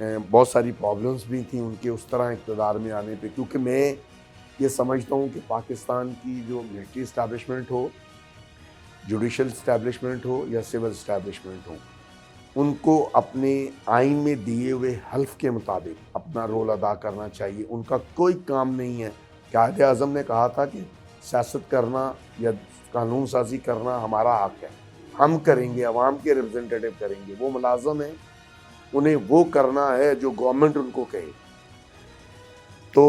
بہت ساری پرابلمس بھی تھیں ان کے اس طرح اقتدار میں آنے پہ، کیونکہ میں یہ سمجھتا ہوں کہ پاکستان کی جو ملٹری اسٹیبلشمنٹ ہو، جوڈیشل اسٹیبلشمنٹ ہو یا سول اسٹیبلشمنٹ ہو، ان کو اپنے آئین میں دیے ہوئے حلف کے مطابق اپنا رول ادا کرنا چاہیے۔ ان کا کوئی کام نہیں ہے۔ قائد اعظم نے کہا تھا کہ سیاست کرنا یا قانون سازی کرنا ہمارا حق ہے، ہم کریں گے، عوام کے ریپرزنٹیٹیو کریں گے، وہ ملازم ہیں، انہیں وہ کرنا ہے جو گورنمنٹ ان کو کہے۔ تو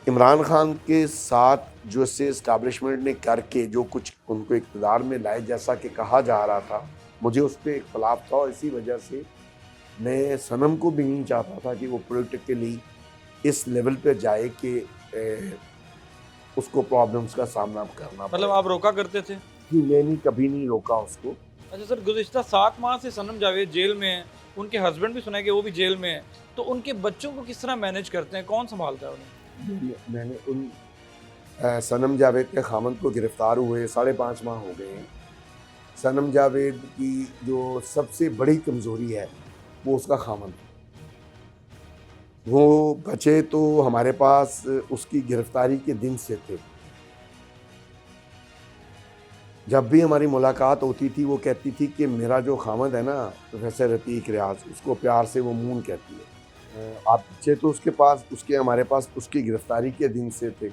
عمران خان کے ساتھ جو سے اسٹیبلشمنٹ نے کر کے جو کچھ ان کو اقتدار میں لائے، جیسا کہ کہا جا رہا تھا، مجھے اس پہ اختلاف تھا، اور اسی وجہ سے میں صنم کو بھی نہیں چاہتا تھا کہ وہ پولیٹیکلی اس لیول پہ جائے کہ اس کو پرابلمس کا سامنا کرنا مطلب آپ روکا کرتے تھے؟ کہ میں نے کبھی نہیں روکا اس کو۔ اچھا سر، گزشتہ 7 ماہ سے صنم جاوید جیل میں ہیں، ان کے ہسبینڈ بھی سنا ہے کہ وہ بھی جیل میں ہیں، تو ان کے بچوں کو کس طرح مینیج کرتے ہیں، کون سنبھالتا ہے انہیں؟ میں نے ان صنم جاوید کے خامند کو گرفتار ہوئے 5.5 ماہ ہو گئے ہیں۔ صنم جاوید کی جو سب سے بڑی کمزوری ہے وہ اس کا خامند۔ وہ بچے تو ہمارے پاس اس کی گرفتاری کے دن سے تھے۔ جب بھی ہماری ملاقات ہوتی تھی وہ کہتی تھی کہ میرا جو خامند ہے نا پروفیسر عتیق ریاض، اس کو پیار سے وہ مون کہتی ہے۔ آپ بچے تو اس کے پاس، اس کے ہمارے پاس اس کی گرفتاری کے دن سے تھے،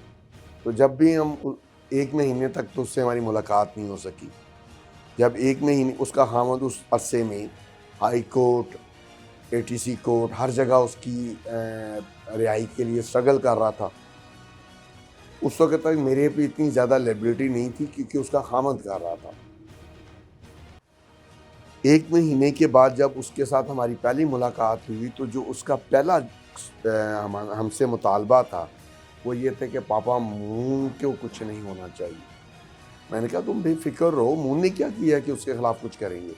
تو جب بھی ہم 1 مہینے تک تو اس سے ہماری ملاقات نہیں ہو سکی۔ جب 1 مہینے اس کا خامند اس عرصے میں ہائی کورٹ، ATC کورٹ، ہر جگہ اس کی رہائی کے لیے سٹرگل کر رہا تھا، اس وقت تک میرے پہ اتنی زیادہ لیبلٹی نہیں تھی کیونکہ اس کا خامند کر رہا تھا۔ 1 مہینے کے بعد جب اس کے ساتھ ہماری پہلی ملاقات ہوئی تو جو اس کا پہلا ہم سے مطالبہ تھا وہ یہ تھا کہ پاپا مون کو کچھ نہیں ہونا چاہیے۔ میں نے کہا تم بے فکر رہو، مون نے کیا کیا کہ اس کے خلاف کچھ کریں گے؟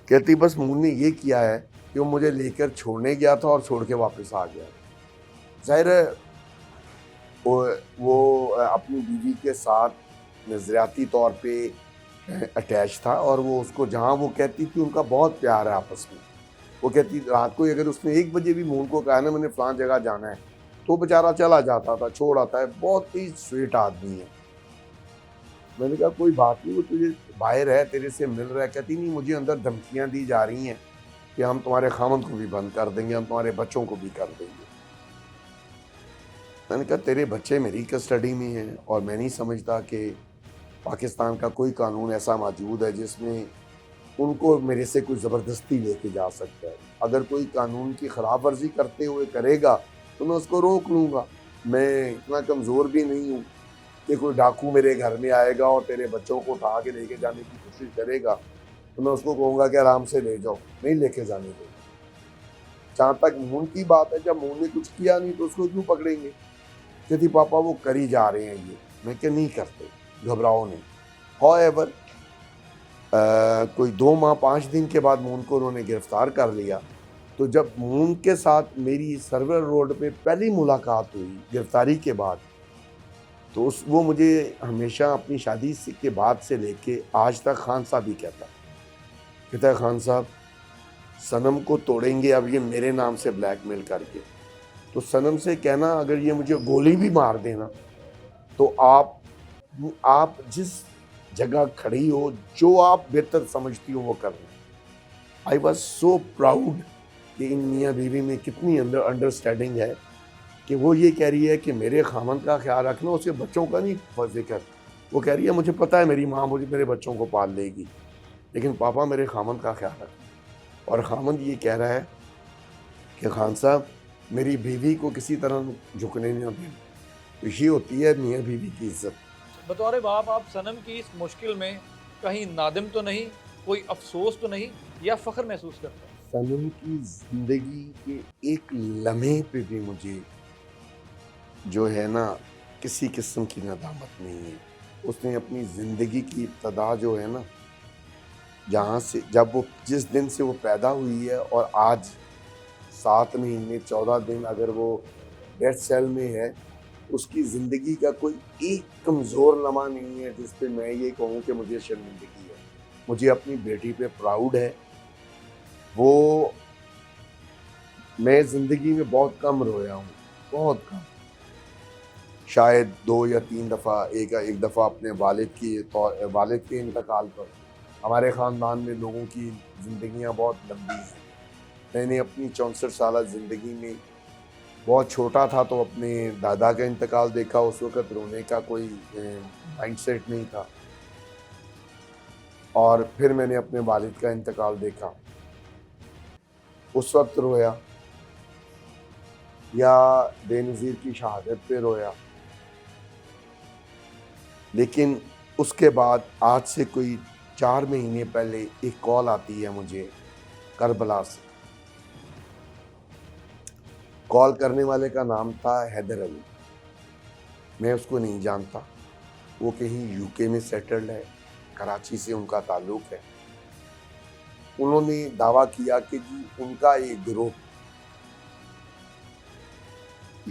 کہتی بس مون نے یہ کیا ہے کہ وہ مجھے لے کر چھوڑنے گیا تھا اور چھوڑ کے واپس آ گیا۔ ظاہر ہے وہ اپنی بیوی کے ساتھ نظریاتی طور پہ اٹیچ تھا، اور وہ اس کو جہاں وہ کہتی تھی ان کا بہت پیار ہے آپس میں۔ وہ کہتی رات کو اگر اس نے 1 بجے بھی مون کو کہا نا میں نے فلاں جگہ جانا ہے تو بیچارہ چلا جاتا تھا، چھوڑ آتا ہے، بہت ہی سویٹ آدمی ہے۔ میں نے کہا کوئی بات نہیں، وہ تجھے باہر ہے، تیرے سے مل رہا ہے۔ کہتی نہیں، مجھے اندر دھمکیاں دی جا رہی ہیں کہ ہم تمہارے خامند کو بھی بند کر دیں گے، ہم تمہارے بچوں کو بھی کر دیں گے۔ میں نے کہا تیرے بچے میری کسٹڈی میں ہیں، اور میں نہیں سمجھتا کہ پاکستان کا کوئی قانون ایسا موجود ہے جس میں ان کو میرے سے کوئی زبردستی لے کے جا سکتا ہے۔ اگر کوئی قانون کی خلاف ورزی کرتے ہوئے کرے گا تو میں اس کو روک لوں گا۔ میں اتنا کمزور بھی نہیں ہوں کہ کوئی ڈاکو میرے گھر میں آئے گا اور تیرے بچوں کو اٹھا کے لے کے جانے کی کوشش کرے گا تو میں اس کو کہوں گا کہ آرام سے لے جاؤ، نہیں لے کے جانے دیں۔ جہاں تک مون کی بات ہے، جب مون نے کچھ کیا نہیں تو اس کو کیوں پکڑیں گے؟ کہتی پاپا وہ کر ہی جا رہے ہیں یہ۔ میں کہ نہیں کرتے، گھبراؤ نہیں۔ however کوئی 2 ماہ 5 دن کے بعد مون کو انہوں نے گرفتار کر لیا۔ تو جب مون کے ساتھ میری سرور روڈ پہ پہلی ملاقات ہوئی گرفتاری کے بعد، تو وہ مجھے ہمیشہ اپنی شادی کے بعد سے لے کے آج تک خان صاحب ہی کہتا ہے خان صاحب صنم کو توڑیں گے اب یہ میرے نام سے بلیک میل کر کے، تو صنم سے کہنا اگر یہ مجھے گولی بھی مار دینا تو آپ جس جگہ کھڑی ہو، جو آپ بہتر سمجھتی ہو وہ کرنا۔ آئی واز سو پراؤڈ کہ ان میاں بیوی میں کتنی انڈرسٹینڈنگ ہے کہ وہ یہ کہہ رہی ہے کہ میرے خامند کا خیال رکھنا، اس کے بچوں کا نہیں فکر۔ وہ کہہ رہی ہے مجھے پتہ ہے میری ماں مجھے میرے بچوں کو پال لے گی، لیکن پاپا میرے خامند کا خیال رکھنا۔ اور خامند یہ کہہ رہا ہے کہ خان صاحب میری بیوی کو کسی طرح جھکنے نہیں دینا۔ تو یہ ہوتی ہے میاں بیوی کی عزت۔ بطور باپ آپ صنم کی اس مشکل میں کہیں نادم تو نہیں، کوئی افسوس تو نہیں، یا فخر محسوس کرتے ہیں؟ صنم کی زندگی کے ایک لمحے پہ بھی مجھے جو ہے نا کسی قسم کی ندامت نہیں ہے۔ اس نے اپنی زندگی کی ابتدا جو ہے نا، جہاں سے جس دن سے وہ پیدا ہوئی ہے اور آج 7 مہینے 14 دن اگر وہ ڈیتھ سیل میں ہے، اس کی زندگی کا کوئی ایک کمزور لمحہ نہیں ہے جس پہ میں یہ کہوں کہ مجھے شرمندگی ہے۔ مجھے اپنی بیٹی پہ پراؤڈ ہے۔ وہ میں زندگی میں بہت کم رویا ہوں، بہت کم، شاید 2 یا 3 دفعہ، ایک دفعہ اپنے والد کے انتقال پر۔ ہمارے خاندان میں لوگوں کی زندگیاں بہت لمبی ہیں۔ میں نے اپنی 64 سالہ زندگی میں بہت چھوٹا تھا تو اپنے دادا کا انتقال دیکھا، اس وقت رونے کا کوئی مائنڈ سیٹ نہیں تھا، اور پھر میں نے اپنے والد کا انتقال دیکھا، اس وقت رویا، یا بے نظیر کی شہادت پہ رویا۔ لیکن اس کے بعد آج سے کوئی 4 مہینے پہلے ایک کال آتی ہے مجھے کربلا سے۔ کال کرنے والے کا نام تھا حیدر علی، میں اس کو نہیں جانتا، وہ کہیں یو کے میں سیٹلڈ ہے، کراچی سے ان کا تعلق ہے۔ انہوں نے دعویٰ کیا کہ جی ان کا ایک گروہ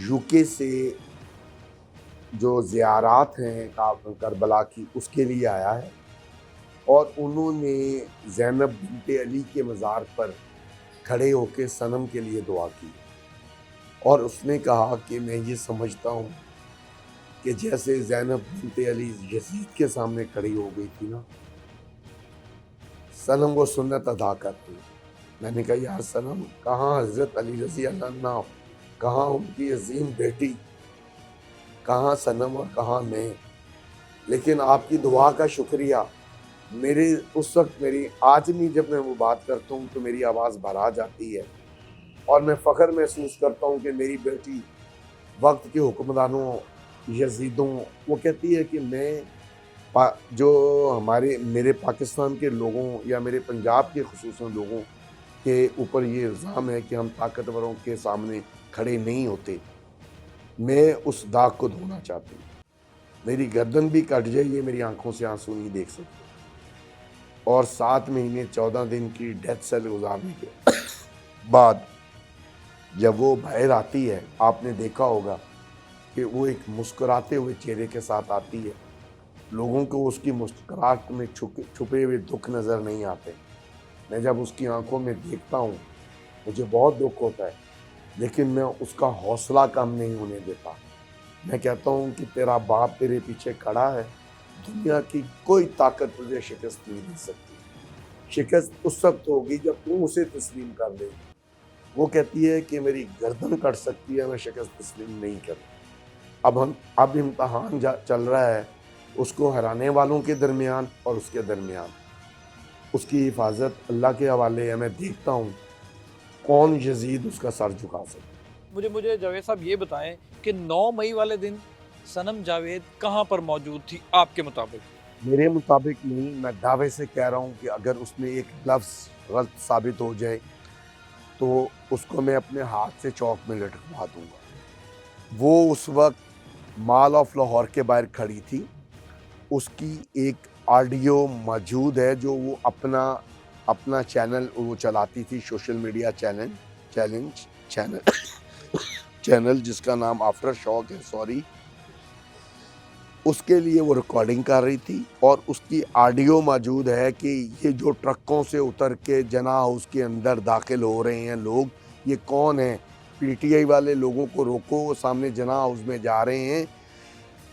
یو کے سے جو زیارات ہیں کربلا کی اس کے لیے آیا ہے، اور انہوں نے زینب بنت علی کے مزار پر کھڑے ہو کے صنم کے لیے دعا کی، اور اس نے کہا کہ میں یہ سمجھتا ہوں کہ جیسے زینب بنت علی یزید کے سامنے کھڑی ہو گئی تھی نا، صنم وہ سنت ادا کرتی۔ میں نے کہا یا صنم، کہاں حضرت علی رضی اللہ عنہ، کہاں ان کی عظیم بیٹی، کہاں صنم اور کہاں میں، لیکن آپ کی دعا کا شکریہ۔ میرے اس وقت میری آج بھی جب میں وہ بات کرتا ہوں تو میری آواز بھرا جاتی ہے، اور میں فخر محسوس کرتا ہوں کہ میری بیٹی وقت کے حکمرانوں یزیدوں، وہ کہتی ہے کہ میں جو میرے پاکستان کے لوگوں یا میرے پنجاب کے خصوصاً لوگوں کے اوپر یہ الزام ہے کہ ہم طاقتوروں کے سامنے کھڑے نہیں ہوتے، میں اس داغ کو دھونا چاہتی ہوں۔ میری گردن بھی کٹ جائے، یہ میری آنکھوں سے آنسو نہیں دیکھ سکتے، اور 7 مہینے 14 دن کی ڈیتھ سیل گزارنے کے بعد جب وہ باہر آتی ہے، آپ نے دیکھا ہوگا کہ وہ ایک مسکراتے ہوئے چہرے کے ساتھ آتی ہے، لوگوں کو اس کی مسکراہٹ میں چھپے ہوئے دکھ نظر نہیں آتے۔ میں جب اس کی آنکھوں میں دیکھتا ہوں مجھے بہت دکھ ہوتا ہے، لیکن میں اس کا حوصلہ کم نہیں ہونے دیتا۔ میں کہتا ہوں کہ تیرا باپ تیرے پیچھے کھڑا ہے، دنیا کی کوئی طاقت تجھے شکست نہیں دے سکتی۔ شکست اس وقت ہوگی جب تم اسے تسلیم کر دے۔ وہ کہتی ہے کہ میری گردن کٹ سکتی ہے، میں شکست تسلیم نہیں کروں۔ اب امتحان چل رہا ہے اس کو ہرانے والوں کے درمیان اور اس کے درمیان۔ اس کی حفاظت اللہ کے حوالے ہے، میں دیکھتا ہوں کون یزید اس کا سر جھکا سکتا۔ مجھے جاوید صاحب یہ بتائیں کہ 9 مئی والے دن صنم جاوید کہاں پر موجود تھی آپ کے مطابق؟ میرے مطابق نہیں، میں دعوے سے کہہ رہا ہوں کہ اگر اس میں ایک لفظ غلط ثابت ہو جائے تو اس کو میں اپنے ہاتھ سے چوک میں لٹکوا دوں گا۔ وہ اس وقت مال آف لاہور کے باہر کھڑی تھی، اس کی ایک آڈیو موجود ہے جو وہ اپنا چینل وہ چلاتی تھی، سوشل میڈیا چینل جس کا نام آفٹر شاک ہے، اس کے لیے وہ ریکارڈنگ کر رہی تھی، اور اس کی آڈیو موجود ہے کہ یہ جو ٹرکوں سے اتر کے جناح ہاؤس کے اندر داخل ہو رہے ہیں لوگ، یہ کون ہیں؟ پی ٹی آئی والے لوگوں کو روکو، وہ سامنے جناح ہاؤس میں جا رہے ہیں،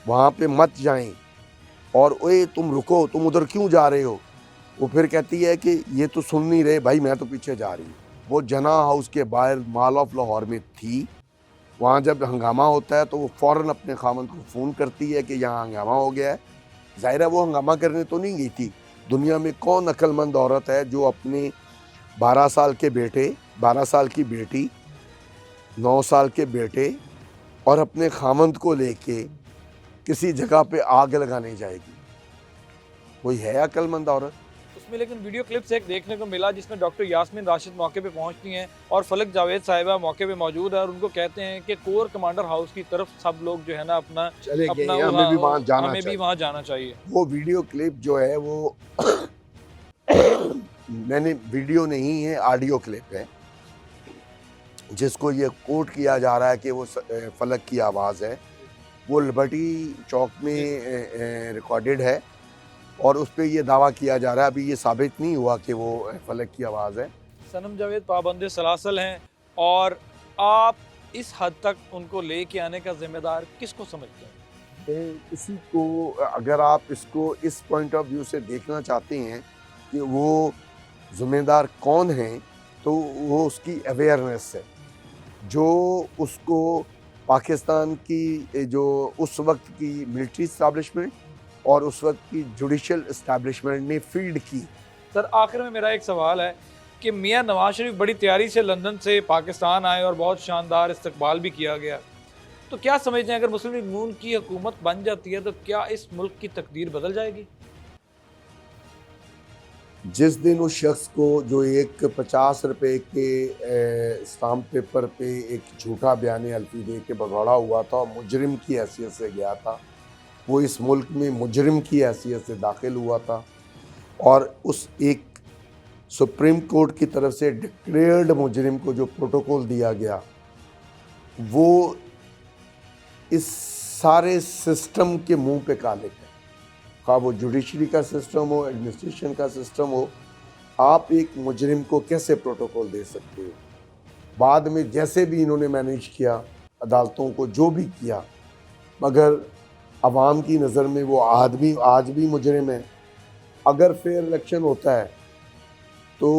وہاں پہ مت جائیں، اور اے تم رکو، تم ادھر کیوں جا رہے ہو؟ وہ پھر کہتی ہے کہ یہ تو سن نہیں رہے بھائی، میں تو پیچھے جا رہی ہوں۔ وہ جناح ہاؤس کے باہر مال آف لاہور میں تھی، وہاں جب ہنگامہ ہوتا ہے تو وہ فوراً اپنے خاوند کو فون کرتی ہے کہ یہاں ہنگامہ ہو گیا ہے۔ ظاہر ہے وہ ہنگامہ کرنے تو نہیں گئی تھی، دنیا میں کون عقل مند عورت ہے جو اپنے 12 سال کے بیٹے، 12 سال کی بیٹی، 9 سال کے بیٹے اور اپنے خاوند کو لے کے کسی جگہ پہ آگ لگانے جائے گی؟ کوئی ہے عقل مند عورت؟ اس میں لیکن ویڈیو کلپس ایک دیکھنے کو ملا جس میں ڈاکٹر یاسمین راشد موقع پہ پہنچتی ہیں اور فلک جاوید صاحبہ موقع پہ موجود ہے، اور ان کو کہتے ہیں کہ کور کمانڈر ہاؤس کی طرف سب لوگ جو ہے نا ہمیں بھی وہاں جانا چاہیے۔ وہ ویڈیو کلپ جو ہے وہ میں نے ویڈیو نہیں ہے، آڈیو کلپ ہے، جس کو یہ کوٹ کیا جا رہا ہے کہ وہ فلک کی آواز ہے، وہ لبرٹی چوک میں ریکارڈڈ ہے، اور اس پہ یہ دعویٰ کیا جا رہا ہے، ابھی یہ ثابت نہیں ہوا کہ وہ فلک کی آواز ہے۔ صنم جاوید پابند سلاسل ہیں اور آپ اس حد تک ان کو لے کے آنے کا ذمہ دار کس کو سمجھتے ہیں؟ اسی کو اگر آپ اس کو اس پوائنٹ آف ویو سے دیکھنا چاہتے ہیں کہ وہ ذمہ دار کون ہیں، تو وہ اس کی اویئرنیس ہے جو اس کو پاکستان کی جو اس وقت کی ملٹری اسٹیبلشمنٹ اور اس وقت کی جوڈیشل اسٹیبلشمنٹ نے فیلڈ کی۔ سر آخر میں میرا ایک سوال ہے کہ میاں نواز شریف بڑی تیاری سے لندن سے پاکستان آئے اور بہت شاندار استقبال بھی کیا گیا، تو کیا سمجھتے ہیں اگر مسلم لیگ نون کی حکومت بن جاتی ہے تو کیا اس ملک کی تقدیر بدل جائے گی؟ جس دن اس شخص کو جو ایک 50 روپے کے اسٹامپ پیپر پہ ایک جھوٹا بیان الفی دے کے بگوڑا ہوا تھا اور مجرم کی حیثیت سے گیا تھا، وہ اس ملک میں مجرم کی حیثیت سے داخل ہوا تھا، اور اس ایک سپریم کورٹ کی طرف سے ڈکلیئرڈ مجرم کو جو پروٹوکول دیا گیا، وہ اس سارے سسٹم کے منہ پہ کالک ہے، خواہ وہ جوڈیشری کا سسٹم ہو، ایڈمنسٹریشن کا سسٹم ہو۔ آپ ایک مجرم کو کیسے پروٹوکول دے سکتے ہو؟ بعد میں جیسے بھی انہوں نے مینیج کیا عدالتوں کو، جو بھی کیا، مگر عوام کی نظر میں وہ آدمی آج بھی مجرم ہے۔ اگر فیئر الیکشن ہوتا ہے تو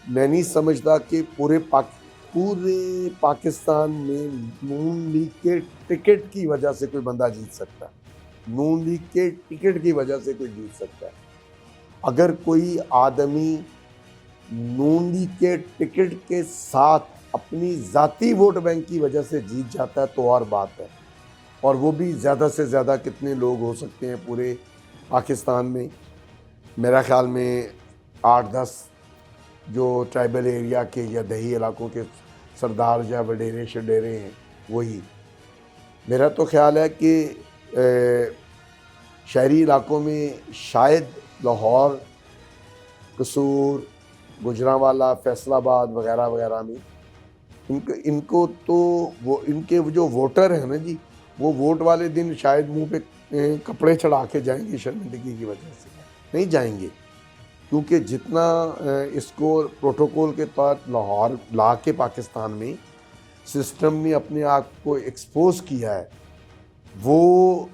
میں نہیں سمجھتا کہ پورے پاکستان میں نون لیگ کے ٹکٹ کی وجہ سے کوئی بندہ جیت سکتا ہے، نون لیگ کے ٹکٹ کی وجہ سے کوئی جیت سکتا ہے۔ اگر کوئی آدمی نون لیگ کے ٹکٹ کے ساتھ اپنی ذاتی ووٹ بینک کی وجہ سے جیت جاتا ہے تو اور بات ہے، اور وہ بھی زیادہ سے زیادہ کتنے لوگ ہو سکتے ہیں پورے پاکستان میں؟ میرا خیال میں 8-10 جو ٹرائبل ایریا کے یا دیہی علاقوں کے سردار یا وڈیرے شڈیرے ہیں، وہی۔ میرا تو خیال ہے کہ شہری علاقوں میں شاید لاہور، قصور، گوجرانوالا، فیصل آباد وغیرہ وغیرہ میں ان کو تو وہ ان کے جو ووٹر ہیں نا جی، وہ ووٹ والے دن شاید منہ پہ کپڑے چڑھا کے جائیں گے شرمندگی کی وجہ سے، نہیں جائیں گے، کیونکہ جتنا اس کو پروٹوکول کے تحت لاہور لا کے پاکستان میں سسٹم نے اپنے آپ کو ایکسپوز کیا ہے، وہ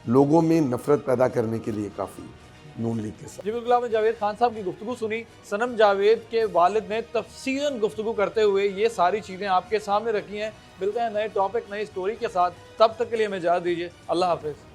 لوگوں میں نفرت پیدا کرنے کے لیے کافی نون لیگ کے ساتھ۔ جی بالکل، آپ نے جاوید خان صاحب کی گفتگو سنی۔ صنم جاوید کے والد نے تفصیلاً گفتگو کرتے ہوئے یہ ساری چیزیں آپ کے سامنے رکھی ہیں۔ ملتے ہیں نئے ٹاپک، نئی سٹوری کے ساتھ، تب تک کے لیے ہمیں اجازت دیجیے۔ اللہ حافظ۔